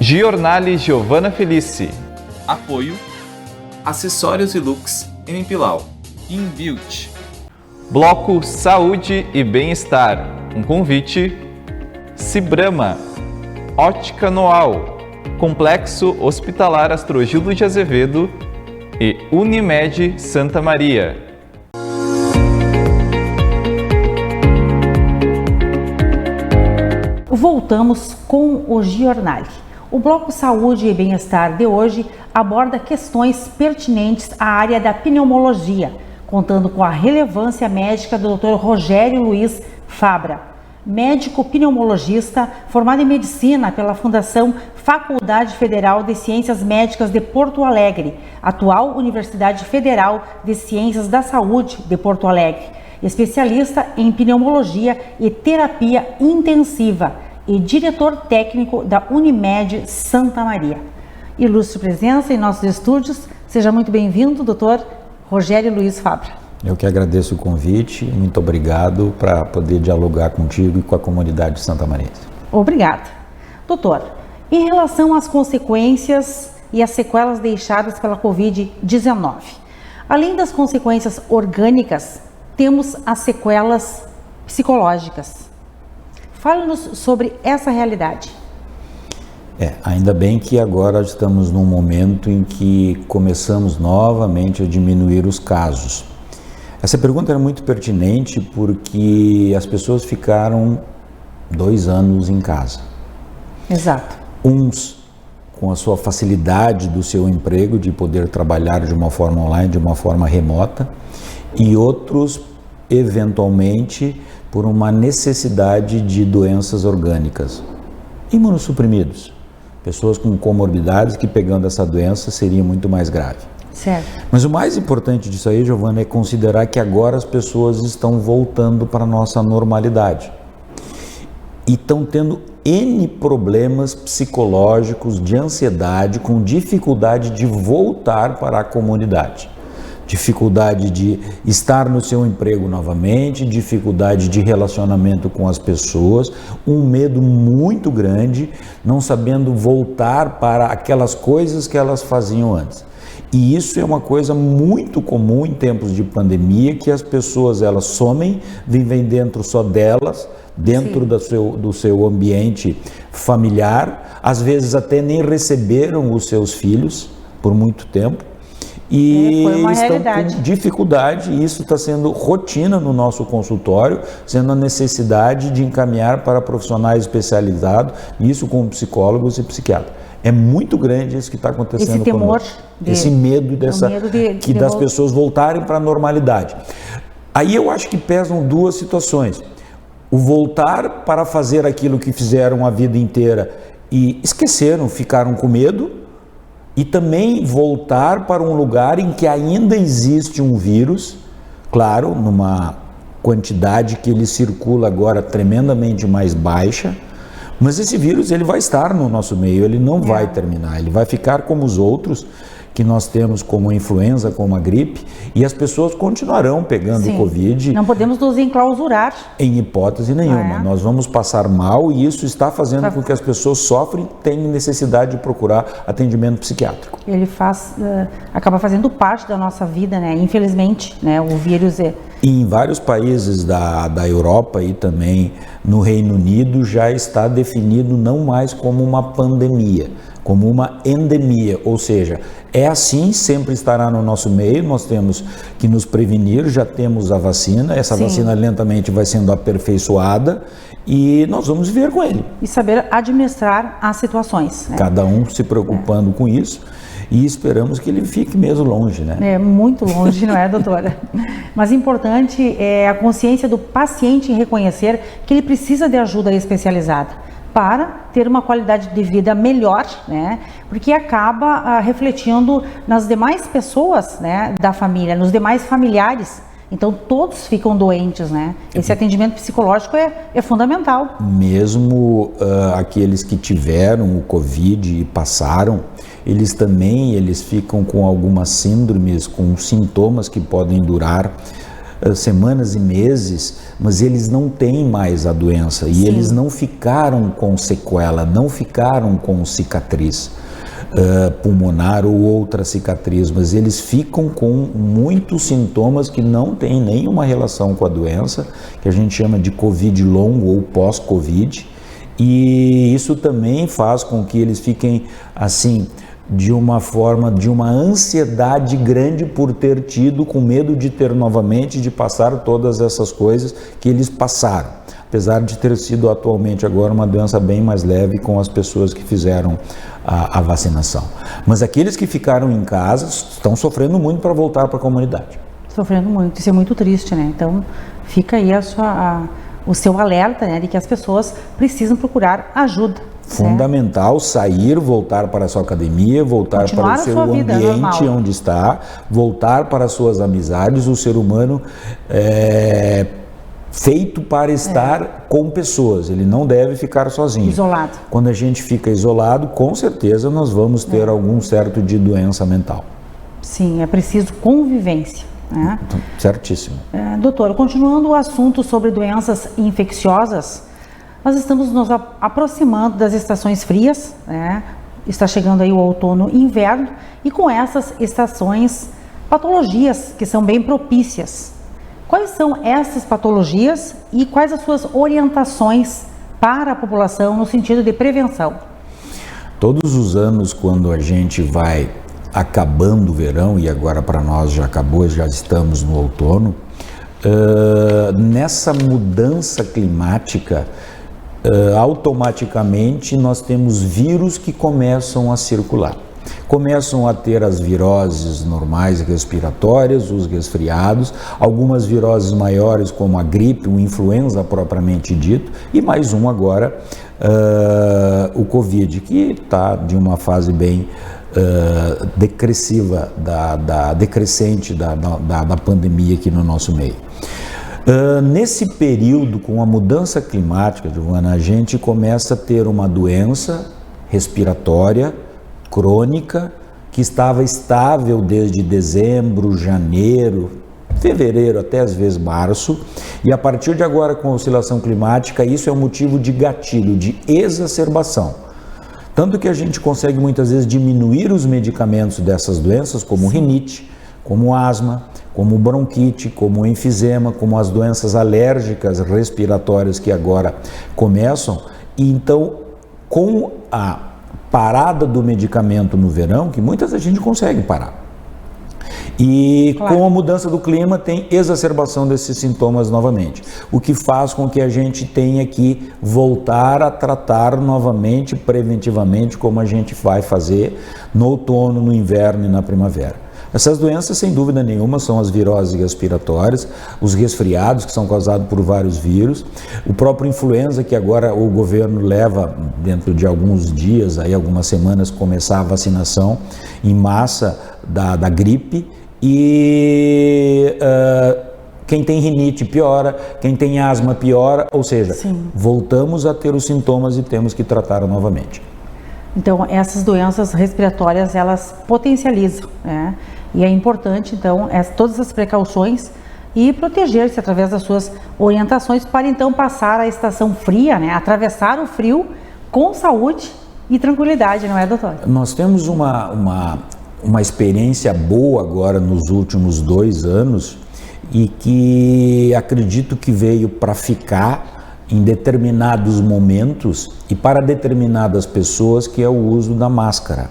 Giornale Giovanna Felici. Apoio Acessórios e Looks M-Pilau. Inbuilt. Bloco Saúde e Bem-Estar. Um convite. Cibrama. Ótica Noal. Complexo Hospitalar Astrogildo de Azevedo e Unimed Santa Maria. Voltamos com o Giornale. O Bloco Saúde e Bem-Estar de hoje aborda questões pertinentes à área da pneumologia, contando com a relevância médica do Dr. Rogério Luiz Fabra, médico pneumologista formado em medicina pela Fundação Faculdade Federal de Ciências Médicas de Porto Alegre, atual Universidade Federal de Ciências da Saúde de Porto Alegre, especialista em pneumologia e terapia intensiva e diretor técnico da Unimed Santa Maria. Ilustre presença em nossos estúdios, seja muito bem-vindo, doutor Rogério Luiz Fabra. Eu que agradeço o convite, muito obrigado para poder dialogar contigo e com a comunidade de Santa Maria. Obrigada. Doutor, em relação às consequências e as sequelas deixadas pela Covid-19, além das consequências orgânicas, temos as sequelas psicológicas. Fale-nos sobre essa realidade. Ainda bem que agora estamos num momento em que começamos novamente a diminuir os casos. Essa pergunta é muito pertinente porque as pessoas ficaram 2 anos em casa. Exato. Uns com a sua facilidade do seu emprego, de poder trabalhar de uma forma online, de uma forma remota, e outros, eventualmente, por uma necessidade de doenças orgânicas. Imunossuprimidos, pessoas com comorbidades que pegando essa doença seria muito mais grave. Certo. Mas o mais importante disso aí, Giovana, é considerar que agora as pessoas estão voltando para a nossa normalidade. E estão tendo N problemas psicológicos, de ansiedade, com dificuldade de voltar para a comunidade. Dificuldade de estar no seu emprego novamente, dificuldade de relacionamento com as pessoas, um medo muito grande, não sabendo voltar para aquelas coisas que elas faziam antes. E isso é uma coisa muito comum em tempos de pandemia, que as pessoas elas somem, vivem dentro só delas, dentro do seu ambiente familiar, às vezes até nem receberam os seus filhos por muito tempo. E estão com dificuldade, e isso está sendo rotina no nosso consultório, sendo a necessidade de encaminhar para profissionais especializados, isso com psicólogos e psiquiatras. É muito grande isso que está acontecendo. Esse temor, esse medo das pessoas voltarem para a normalidade. Aí eu acho que pesam 2 situações. O voltar para fazer aquilo que fizeram a vida inteira e esqueceram, ficaram com medo. E também voltar para um lugar em que ainda existe um vírus, claro, numa quantidade que ele circula agora tremendamente mais baixa, mas esse vírus ele vai estar no nosso meio, ele não vai terminar, ele vai ficar como os outros que nós temos, como a influenza, como a gripe, e as pessoas continuarão pegando Covid. Não podemos nos enclausurar. Em hipótese nenhuma. Nós vamos passar mal e isso está fazendo com que as pessoas sofrem e tenham necessidade de procurar atendimento psiquiátrico. Ele acaba fazendo parte da nossa vida, né? Infelizmente, né? O vírus é... Em vários países da Europa e também no Reino Unido já está definido não mais como uma pandemia, como uma endemia, ou seja, é assim, sempre estará no nosso meio, nós temos que nos prevenir, já temos a vacina, essa vacina lentamente vai sendo aperfeiçoada e nós vamos viver com ele. E saber administrar as situações. Né? Cada um se preocupando com isso e esperamos que ele fique mesmo longe, né? É, muito longe, não é, doutora? Mas importante é a consciência do paciente em reconhecer que ele precisa de ajuda especializada para ter uma qualidade de vida melhor, né? Porque acaba refletindo nas demais pessoas, né, da família, nos demais familiares. Então todos ficam doentes, né? Esse atendimento psicológico é fundamental. Mesmo aqueles que tiveram o Covid e passaram, eles ficam com algumas síndromes, com sintomas que podem durar semanas e meses, mas eles não têm mais a doença e eles não ficaram com sequela, não ficaram com cicatriz pulmonar ou outra cicatriz, mas eles ficam com muitos sintomas que não têm nenhuma relação com a doença, que a gente chama de Covid longo ou pós-Covid, e isso também faz com que eles fiquem assim, de uma forma, de uma ansiedade grande por ter tido, com medo de ter novamente, de passar todas essas coisas que eles passaram, apesar de ter sido atualmente agora uma doença bem mais leve com as pessoas que fizeram a vacinação. Mas aqueles que ficaram em casa estão sofrendo muito para voltar para a comunidade. Sofrendo muito, isso é muito triste, né? Então fica aí o seu alerta, né, de que as pessoas precisam procurar ajuda. Fundamental sair, voltar para a sua academia, voltar para o seu ambiente onde está, voltar para as suas amizades. O ser humano é feito para estar com pessoas, ele não deve ficar sozinho. Isolado. Quando a gente fica isolado, com certeza nós vamos ter algum certo de doença mental. Sim, é preciso convivência. Né? Certíssimo. Doutor, continuando o assunto sobre doenças infecciosas, nós estamos nos aproximando das estações frias, né? Está chegando aí o outono e inverno, e com essas estações, patologias que são bem propícias. Quais são essas patologias e quais as suas orientações para a população no sentido de prevenção? Todos os anos, quando a gente vai acabando o verão, e agora para nós já acabou, já estamos no outono, nessa mudança climática, automaticamente nós temos vírus que começam a circular. Começam a ter as viroses normais respiratórias, os resfriados, algumas viroses maiores como a gripe, o influenza propriamente dito, e mais um agora, o Covid, que está de uma fase bem decrescente da pandemia aqui no nosso meio. Nesse período, com a mudança climática, Giovana, a gente começa a ter uma doença respiratória crônica que estava estável desde dezembro, janeiro, fevereiro até às vezes março, e a partir de agora com a oscilação climática isso é um motivo de gatilho, de exacerbação. Tanto que a gente consegue muitas vezes diminuir os medicamentos dessas doenças, como rinite, como asma, como bronquite, como enfisema, como as doenças alérgicas respiratórias que agora começam. E então, com a parada do medicamento no verão, que muitas a gente consegue parar, e com a mudança do clima tem exacerbação desses sintomas novamente, o que faz com que a gente tenha que voltar a tratar novamente, preventivamente, como a gente vai fazer no outono, no inverno e na primavera. Essas doenças, sem dúvida nenhuma, são as viroses respiratórias, os resfriados, que são causados por vários vírus, o próprio influenza, que agora o governo leva, dentro de alguns dias, aí algumas semanas, começar a vacinação em massa da gripe, e quem tem rinite piora, quem tem asma piora, ou seja, voltamos a ter os sintomas e temos que tratar novamente. Então, essas doenças respiratórias, elas potencializam, né? E é importante, então, todas as precauções e proteger-se através das suas orientações para, então, passar a estação fria, né? Atravessar o frio com saúde e tranquilidade, não é, doutor? Nós temos uma experiência boa agora nos últimos 2 anos e que acredito que veio para ficar em determinados momentos e para determinadas pessoas, que é o uso da máscara.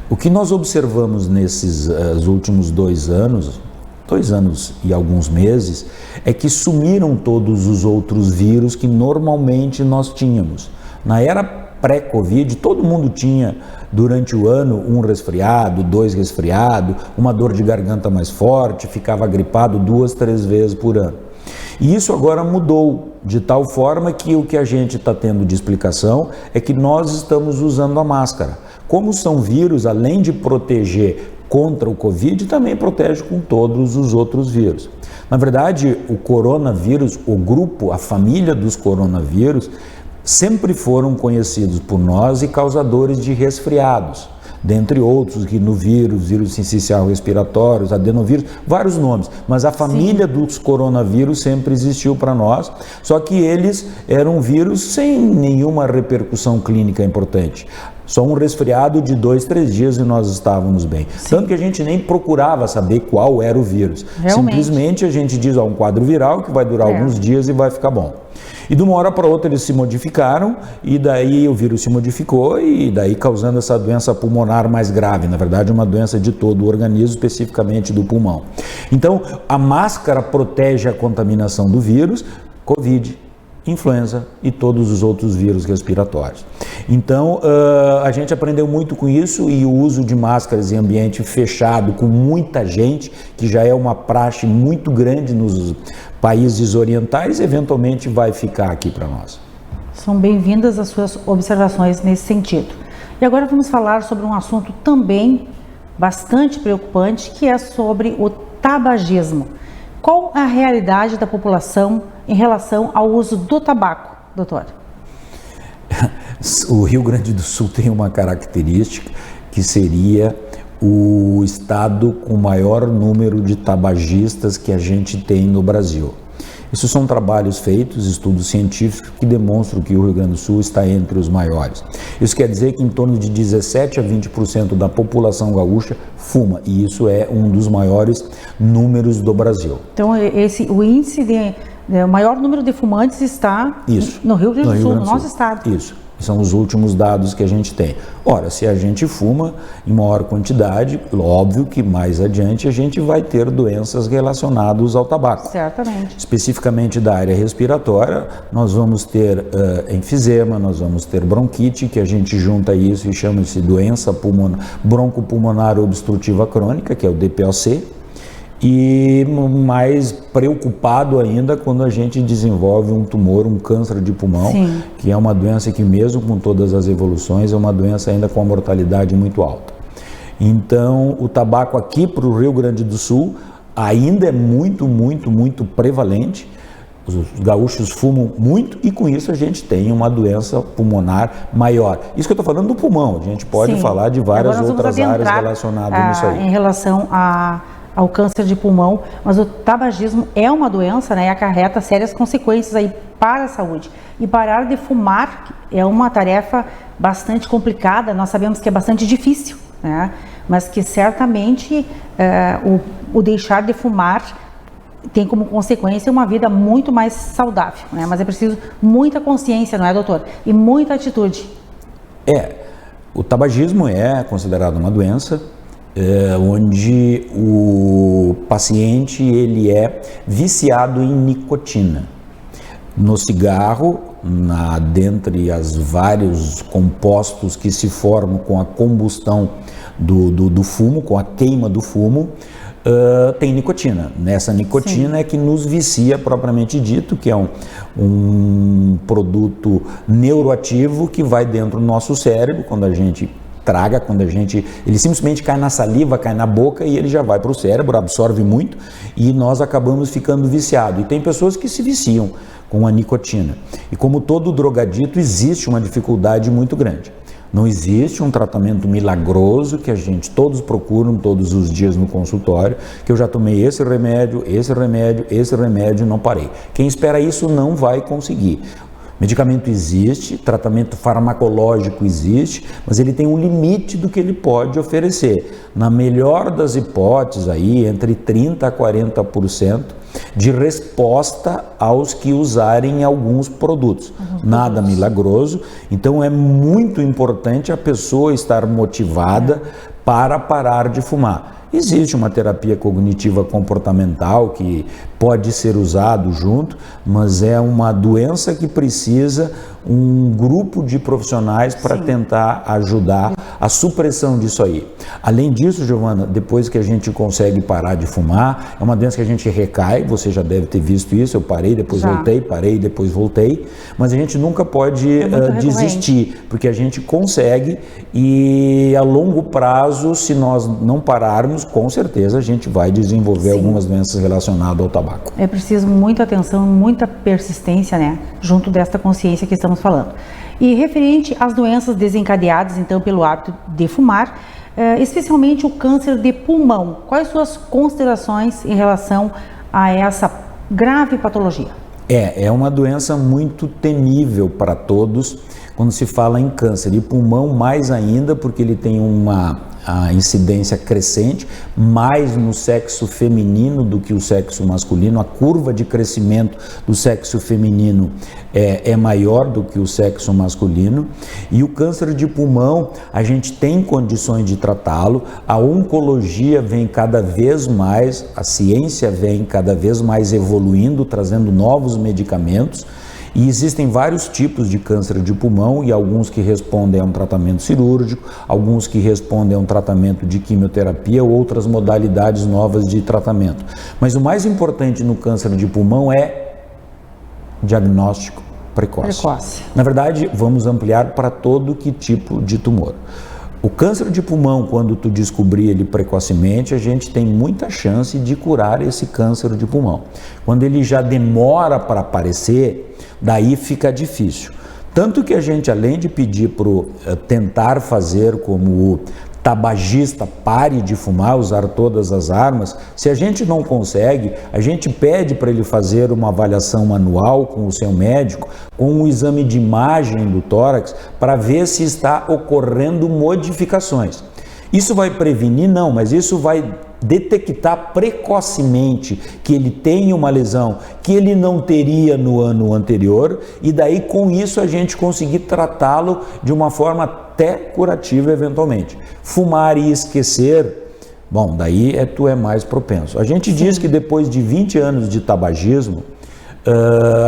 O que nós observamos nesses últimos 2 anos, 2 anos e alguns meses, é que sumiram todos os outros vírus que normalmente nós tínhamos. Na era pré-Covid, todo mundo tinha durante o ano um resfriado, 2 resfriados, uma dor de garganta mais forte, ficava gripado 2, 3 vezes por ano. E isso agora mudou, de tal forma que o que a gente está tendo de explicação é que nós estamos usando a máscara. Como são vírus, além de proteger contra o Covid, também protege com todos os outros vírus. Na verdade, o coronavírus, o grupo, a família dos coronavírus, sempre foram conhecidos por nós e causadores de resfriados. dentre outros, rinovírus, vírus sincicial respiratórios, adenovírus, vários nomes, mas a família dos coronavírus sempre existiu para nós, só que eles eram vírus sem nenhuma repercussão clínica importante. Só um resfriado de 2, 3 dias e nós estávamos bem. Sim. Tanto que a gente nem procurava saber qual era o vírus. Realmente. Simplesmente a gente diz, um quadro viral que vai durar alguns dias e vai ficar bom. E de uma hora para outra eles se modificaram e daí o vírus se modificou e daí causando essa doença pulmonar mais grave. Na verdade, uma doença de todo o organismo, especificamente do pulmão. Então, a máscara protege a contaminação do vírus, Covid, influenza e todos os outros vírus respiratórios. Então, a gente aprendeu muito com isso e o uso de máscaras em ambiente fechado, com muita gente, que já é uma praxe muito grande nos países orientais, eventualmente vai ficar aqui para nós. São bem-vindas as suas observações nesse sentido. E agora vamos falar sobre um assunto também bastante preocupante, que é sobre o tabagismo. Qual a realidade da população em relação ao uso do tabaco, doutor? O Rio Grande do Sul tem uma característica que seria o estado com o maior número de tabagistas que a gente tem no Brasil. Isso são trabalhos feitos, estudos científicos que demonstram que o Rio Grande do Sul está entre os maiores. Isso quer dizer que em torno de 17 a 20% da população gaúcha fuma, e isso é um dos maiores números do Brasil. Então, o índice o maior número de fumantes está no Rio Grande do Sul, no nosso estado. Isso. São os últimos dados que a gente tem. Ora, se a gente fuma em maior quantidade, óbvio que mais adiante a gente vai ter doenças relacionadas ao tabaco. Certamente. Especificamente da área respiratória, nós vamos ter enfisema, nós vamos ter bronquite, que a gente junta isso e chama-se doença broncopulmonar obstrutiva crônica, que é o DPOC. E mais preocupado ainda quando a gente desenvolve um tumor, um câncer de pulmão, Sim. que é uma doença que mesmo com todas as evoluções é uma doença ainda com a mortalidade muito alta. Então o tabaco aqui para o Rio Grande do Sul ainda é muito, muito, muito prevalente. Os gaúchos fumam muito e com isso a gente tem uma doença pulmonar maior. Isso que eu estou falando do pulmão, a gente pode Sim. falar de várias outras áreas relacionadas nisso aí. Em relação ao câncer de pulmão, mas o tabagismo é uma doença, né, e acarreta sérias consequências aí para a saúde. E parar de fumar é uma tarefa bastante complicada, nós sabemos que é bastante difícil, né, mas que certamente o deixar de fumar tem como consequência uma vida muito mais saudável, né, mas é preciso muita consciência, não é, doutor? E muita atitude. O tabagismo é considerado uma doença onde o paciente ele é viciado em nicotina. No cigarro, dentre os vários compostos que se formam com a combustão do fumo, com a queima do fumo, tem nicotina. Nessa nicotina Sim. é que nos vicia propriamente dito, que é um produto neuroativo que vai dentro do nosso cérebro, quando a gente traga, ele simplesmente cai na saliva, cai na boca e ele já vai para o cérebro, absorve muito e nós acabamos ficando viciados. E tem pessoas que se viciam com a nicotina. E como todo drogadito, existe uma dificuldade muito grande. Não existe um tratamento milagroso que a gente todos procuram todos os dias no consultório, que eu já tomei esse remédio e não parei. Quem espera isso não vai conseguir. Medicamento existe, tratamento farmacológico existe, mas ele tem um limite do que ele pode oferecer. Na melhor das hipóteses, aí, entre 30% a 40% de resposta aos que usarem alguns produtos. Nada milagroso, então é muito importante a pessoa estar motivada para parar de fumar. Existe uma terapia cognitiva comportamental que pode ser usado junto, mas é uma doença que precisa um grupo de profissionais para tentar ajudar a supressão disso aí. Além disso, Giovana, depois que a gente consegue parar de fumar, é uma doença que a gente recai, você já deve ter visto isso, eu parei, depois voltei, parei, depois voltei, mas a gente nunca pode desistir, porque a gente consegue e a longo prazo, se nós não pararmos, com certeza a gente vai desenvolver algumas doenças relacionadas ao tabaco. É preciso muita atenção, muita persistência, né, junto desta consciência que estamos falando. E referente às doenças desencadeadas, então, pelo hábito de fumar, especialmente o câncer de pulmão, quais suas considerações em relação a essa grave patologia? É uma doença muito temível para todos quando se fala em câncer, e pulmão mais ainda, porque ele tem a incidência crescente, mais no sexo feminino do que o sexo masculino. A curva de crescimento do sexo feminino é maior do que o sexo masculino. E o câncer de pulmão, a gente tem condições de tratá-lo, a oncologia vem cada vez mais, a ciência vem cada vez mais evoluindo, trazendo novos medicamentos. E existem vários tipos de câncer de pulmão, e alguns que respondem a um tratamento cirúrgico, alguns que respondem a um tratamento de quimioterapia ou outras modalidades novas de tratamento. Mas o mais importante no câncer de pulmão é diagnóstico precoce. Na verdade, vamos ampliar para todo que tipo de tumor. O câncer de pulmão, quando tu descobrir ele precocemente, a gente tem muita chance de curar esse câncer de pulmão. Quando ele já demora para aparecer, daí fica difícil. Tanto que a gente, além de pedir para tentar fazer como o tabagista pare de fumar, usar todas as armas, se a gente não consegue, a gente pede para ele fazer uma avaliação anual com o seu médico, com um exame de imagem do tórax, para ver se está ocorrendo modificações. Isso vai prevenir? Não, mas isso vai detectar precocemente que ele tem uma lesão que ele não teria no ano anterior, e daí com isso a gente conseguir tratá-lo de uma forma até curativa eventualmente. Fumar e esquecer, bom, daí tu é mais propenso. A gente diz que depois de 20 anos de tabagismo,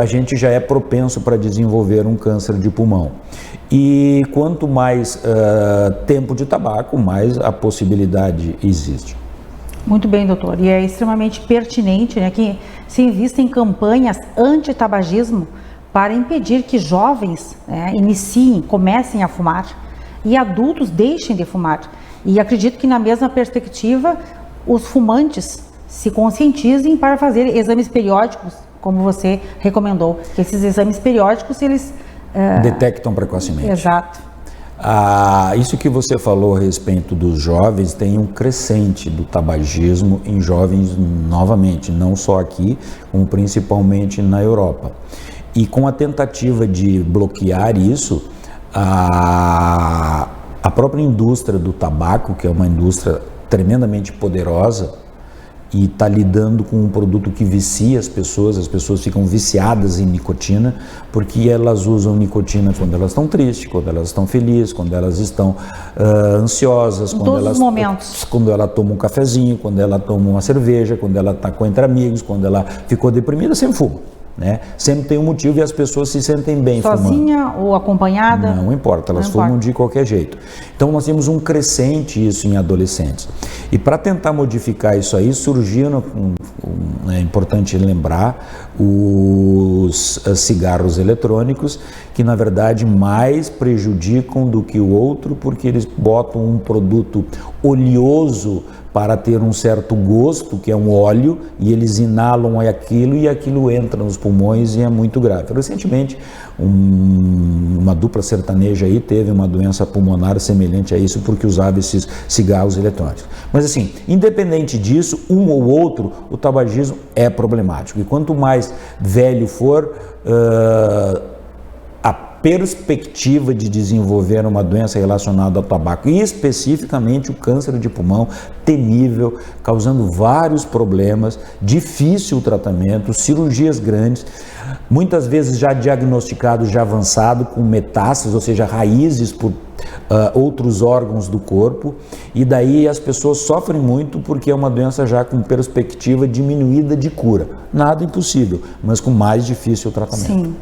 a gente já é propenso para desenvolver um câncer de pulmão. E quanto mais tempo de tabaco, mais a possibilidade existe. Muito bem, doutor. E é extremamente pertinente, né, que se invista em campanhas anti-tabagismo para impedir que jovens comecem a fumar e adultos deixem de fumar. E acredito que na mesma perspectiva, os fumantes se conscientizem para fazer exames periódicos, como você recomendou, que esses exames periódicos, eles detectam precocemente. Exato. Isso que você falou a respeito dos jovens, tem um crescente do tabagismo em jovens novamente, não só aqui, como principalmente na Europa. E com a tentativa de bloquear isso, a própria indústria do tabaco, que é uma indústria tremendamente poderosa, e está lidando com um produto que vicia as pessoas ficam viciadas em nicotina, porque elas usam nicotina quando elas estão tristes, quando elas estão felizes, quando elas estão ansiosas, quando ela toma um cafezinho, quando ela toma uma cerveja, quando ela está entre amigos, quando ela ficou deprimida, sempre fuma. Né? Sempre tem um motivo e as pessoas se sentem bem fumando. Sozinha ou acompanhada? Não importa, elas fumam de qualquer jeito. Então nós temos um crescente isso em adolescentes. E para tentar modificar isso aí, surgiram, é importante lembrar, os cigarros eletrônicos, que na verdade mais prejudicam do que o outro, porque eles botam um produto oleoso para ter um certo gosto, que é um óleo, e eles inalam aquilo e aquilo entra nos pulmões e é muito grave. Recentemente, uma dupla sertaneja aí teve uma doença pulmonar semelhante a isso porque usava esses cigarros eletrônicos. Mas assim, independente disso, um ou outro, o tabagismo é problemático. E quanto mais velho for, a perspectiva de desenvolver uma doença relacionada ao tabaco, e especificamente o câncer de pulmão, temível, causando vários problemas, difícil o tratamento, cirurgias grandes, muitas vezes já diagnosticado, já avançado, com metástases, ou seja, raízes por outros órgãos do corpo, e daí as pessoas sofrem muito porque é uma doença já com perspectiva diminuída de cura. Nada impossível, mas com mais difícil o tratamento. Sim.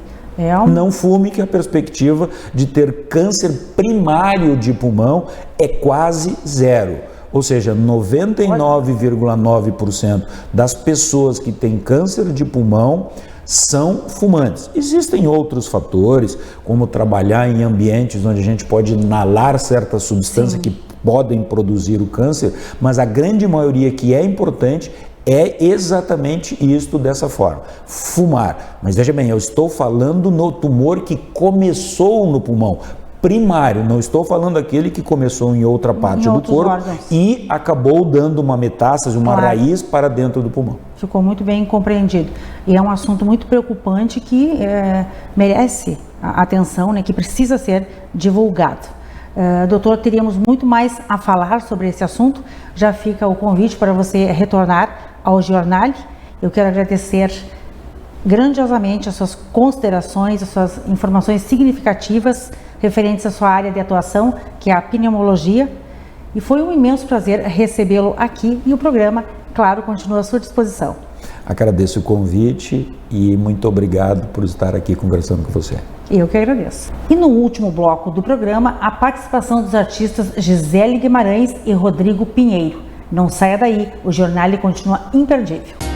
Não fume, que a perspectiva de ter câncer primário de pulmão é quase zero. Ou seja, 99,9% das pessoas que têm câncer de pulmão são fumantes. Existem outros fatores, como trabalhar em ambientes onde a gente pode inalar certas substâncias que podem produzir o câncer, mas a grande maioria que é importante É exatamente isto dessa forma. Fumar. Mas veja bem, eu estou falando no tumor que começou no pulmão. Primário, não estou falando aquele que começou em outra parte do corpo órgãos. E acabou dando uma metástase, uma raiz para dentro do pulmão. Ficou muito bem compreendido. E é um assunto muito preocupante que merece a atenção, né, que precisa ser divulgado. Doutor, teríamos muito mais a falar sobre esse assunto. Já fica o convite para você retornar ao jornal. Eu quero agradecer grandiosamente as suas considerações, as suas informações significativas referentes à sua área de atuação, que é a pneumologia. E foi um imenso prazer recebê-lo aqui e o programa, claro, continua à sua disposição. Agradeço o convite e muito obrigado por estar aqui conversando com você. Eu que agradeço. E no último bloco do programa, a participação dos artistas Gisele Guimarães e Rodrigo Pinheiro. Não saia daí, o jornal continua imperdível.